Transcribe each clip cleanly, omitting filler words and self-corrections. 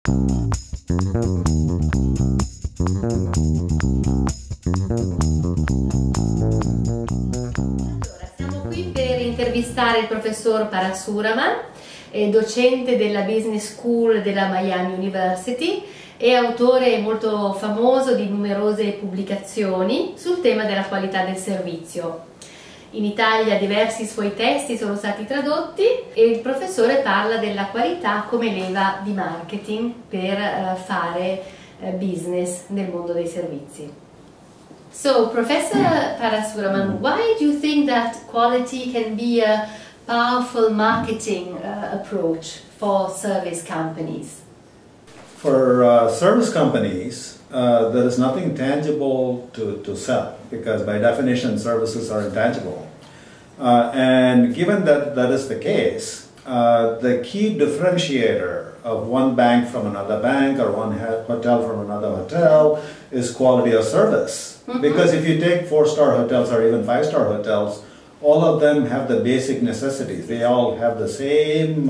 Siamo qui per intervistare il professor A.Parasuraman, docente della Business School della Miami University e autore molto famoso di numerose pubblicazioni sul tema della qualità del servizio. In Italia diversi suoi testi sono stati tradotti e il professore parla della qualità come leva di marketing per fare business nel mondo dei servizi. So, Professor A.Parasuraman, why do you think that quality can be a powerful marketing approach for service companies? For service companies, there is nothing tangible to sell, because by definition services are intangible. And given that that is the case, the key differentiator of one bank from another bank or one hotel from another hotel is quality of service. Mm-hmm. Because if you take 4-star hotels or even 5-star hotels, all of them have the basic necessities. They all have the same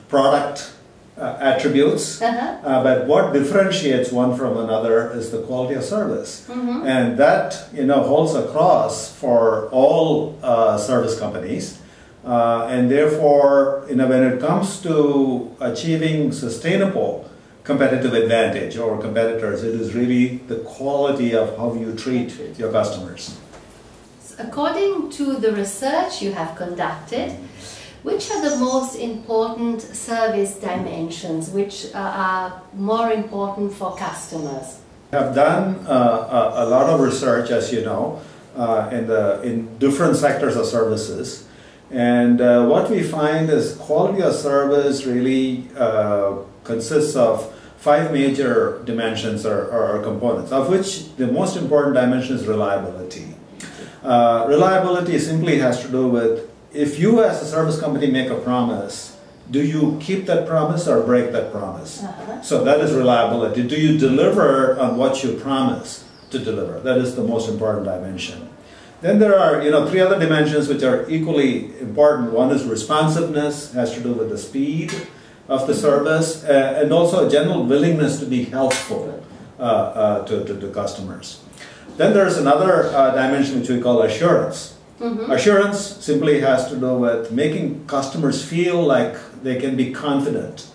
product attributes, but what differentiates one from another is the quality of service. Mm-hmm. And that, holds across for all service companies. And therefore, when it comes to achieving sustainable competitive advantage over competitors, it is really the quality of how you treat your customers. According to the research you have conducted, which are the most important service dimensions which are more important for customers? We have done a lot of research, as you know, in different sectors of services. And what we find is quality of service really consists of 5 major dimensions or components, of which the most important dimension is reliability. Reliability simply has to do with, if you as a service company make a promise, do you keep that promise or break that promise? So that is reliability. Do you deliver on what you promise to deliver? That is the most important dimension. Then there are 3 other dimensions which are equally important. One is responsiveness, has to do with the speed of the service, and also a general willingness to be helpful to customers. Then there is another dimension which we call assurance. Mm-hmm. Assurance simply has to do with making customers feel like they can be confident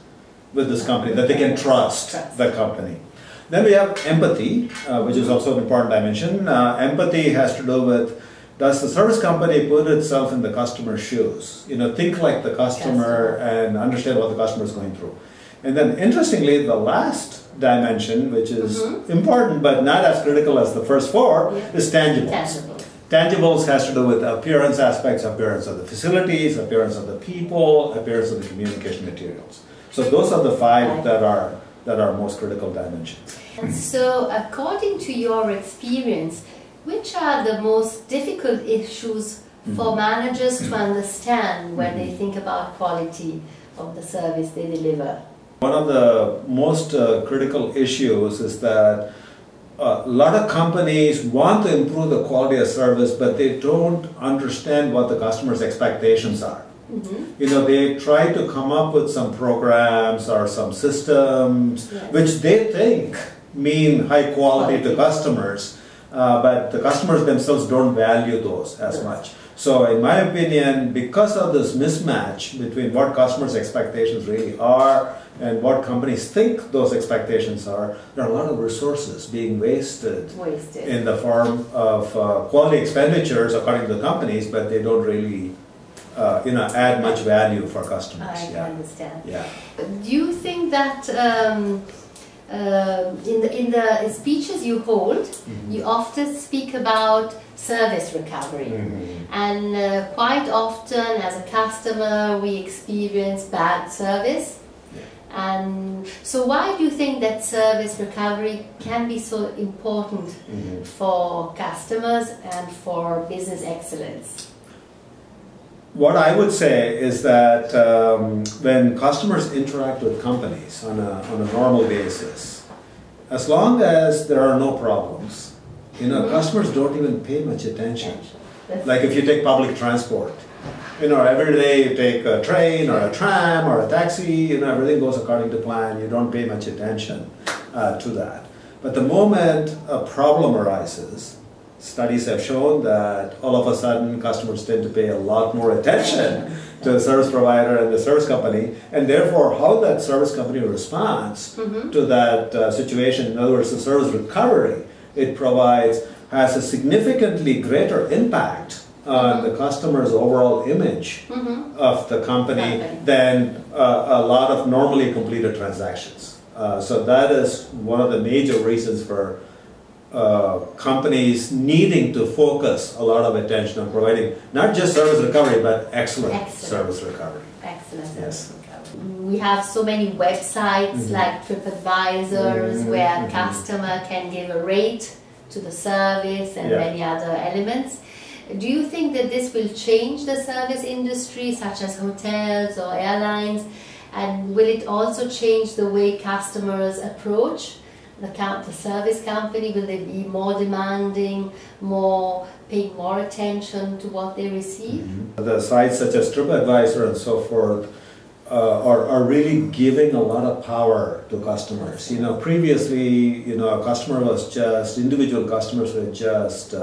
with this company, that they can trust the company. Then we have empathy, which is also an important dimension. Empathy has to do with, does the service company put itself in the customer's shoes? Think like the customer and understand what the customer is going through. And then interestingly, the last dimension, which is important but not as critical as the first 4, is tangibles. Tangibles has to do with appearance aspects, appearance of the facilities, appearance of the people, appearance of the communication materials. So those are the 5 that are most critical dimensions. And so, according to your experience, which are the most difficult issues for managers to understand when they think about quality of the service they deliver? One of the most critical issues is that a lot of companies want to improve the quality of service, but they don't understand what the customer's expectations are. Mm-hmm. They try to come up with some programs or some systems which they think mean high quality to customers, but the customers themselves don't value those as much. So in my opinion, because of this mismatch between what customers' expectations really are and what companies think those expectations are, there are a lot of resources being wasted. In the form of quality expenditures according to the companies, but they don't really add much value for customers. I understand. Yeah. Do you think that in the speeches you hold, you often speak about service recovery, and quite often as a customer we experience bad service, and so why do you think that service recovery can be so important for customers and for business excellence? What I would say is that when customers interact with companies on a normal basis, as long as there are no problems, customers don't even pay much attention. Like if you take public transport, every day you take a train or a tram or a taxi, everything goes according to plan. You don't pay much attention to that. But the moment a problem arises, studies have shown that all of a sudden customers tend to pay a lot more attention to the service provider and the service company, and therefore how that service company responds to that situation, in other words, the service recovery it provides, has a significantly greater impact on the customer's overall image of the company than a lot of normally completed transactions. So that is one of the major reasons for companies needing to focus a lot of attention on providing not just service recovery, but excellent service recovery. Excellent service recovery. We have so many websites like TripAdvisors where a customer can give a rate to the service and many other elements. Do you think that this will change the service industry, such as hotels or airlines? And will it also change the way customers approach the service company? Will they be more demanding, paying more attention to what they receive? The sites such as TripAdvisor and so forth are really giving a lot of power to customers. Previously, individual customers were just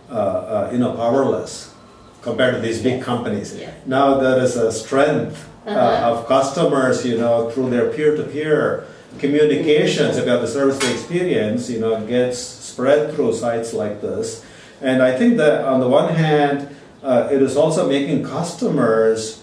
powerless compared to these big companies. Now there is a strength of customers, through their peer-to-peer communications about the service they experience, gets spread through sites like this. And I think that on the one hand, it is also making customers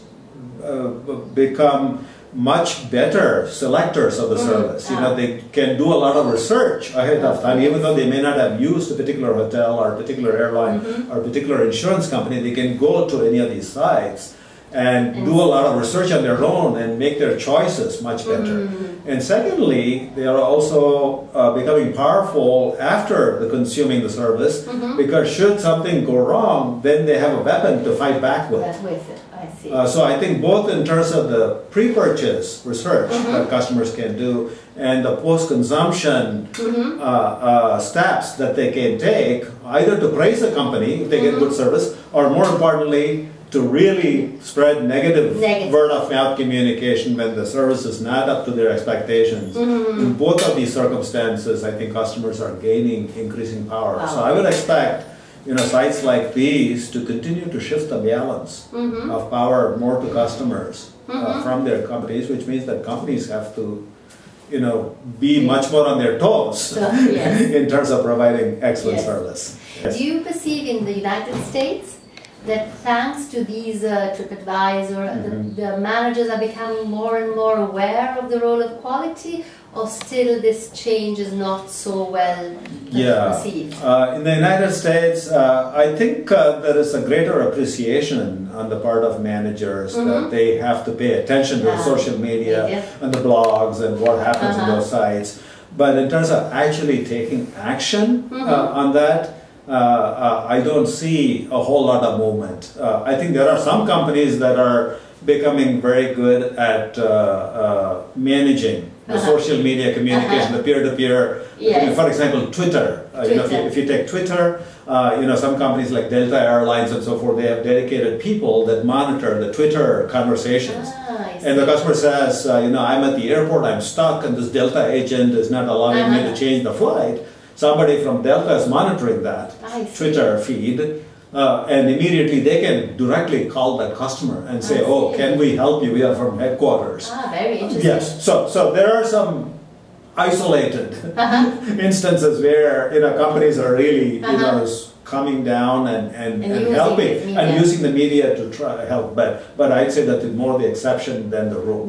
become much better selectors of the service. They can do a lot of research ahead of time, even though they may not have used a particular hotel or a particular airline or a particular insurance company. They can go to any of these sites and do a lot of research on their own and make their choices much better. And secondly, they are also becoming powerful after consuming the service, because should something go wrong, then they have a weapon to fight back with. So I think both in terms of the pre-purchase research that customers can do and the post-consumption steps that they can take, either to praise a company if they get good service, or more importantly, to really spread negative word-of-mouth communication when the service is not up to their expectations. In both of these circumstances, I think customers are gaining increasing power. So I would expect sites like these to continue to shift the balance of power more to customers from their companies, which means that companies have to be much more on their toes in terms of providing excellent service. Do you perceive in the United States that thanks to these TripAdvisor, the managers are becoming more and more aware of the role of quality, or still this change is not so well perceived? In the United States, I think there is a greater appreciation on the part of managers that they have to pay attention to the social media and the blogs and what happens in those sites. But in terms of actually taking action on that, I don't see a whole lot of movement. I think there are some companies that are becoming very good at managing the social media communication, the peer-to-peer. For example, Twitter. If you take Twitter, some companies like Delta Airlines and so forth, they have dedicated people that monitor the Twitter conversations. And the customer says, I'm at the airport, I'm stuck, and this Delta agent is not allowing me to change the flight. Somebody from Delta is monitoring that Twitter feed, and immediately they can directly call that customer and say, can we help you? We are from headquarters. Very interesting. Yes, so there are some isolated instances where companies are really coming down and helping and using the media to try to help. But I'd say that it's more the exception than the rule.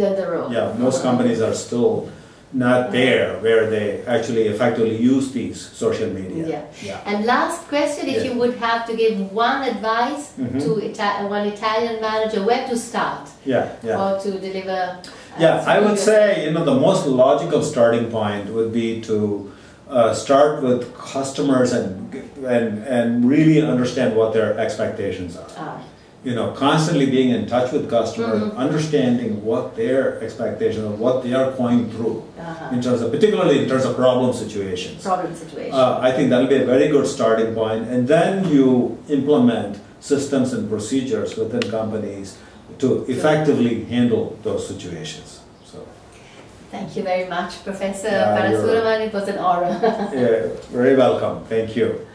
Most companies are still not there where they actually effectively use these social media. And last question, if you would have to give one advice to one Italian manager, where to start or to deliver? I would say the most logical starting point would be to start with customers and really understand what their expectations are. Constantly being in touch with customers, understanding what their expectations are, what they are going through, particularly in terms of problem situations. I think that will be a very good starting point, and then you implement systems and procedures within companies to effectively handle those situations. So, thank you very much, Professor Yeah, Parasuraman. It was an honor. yeah, very welcome. Thank you.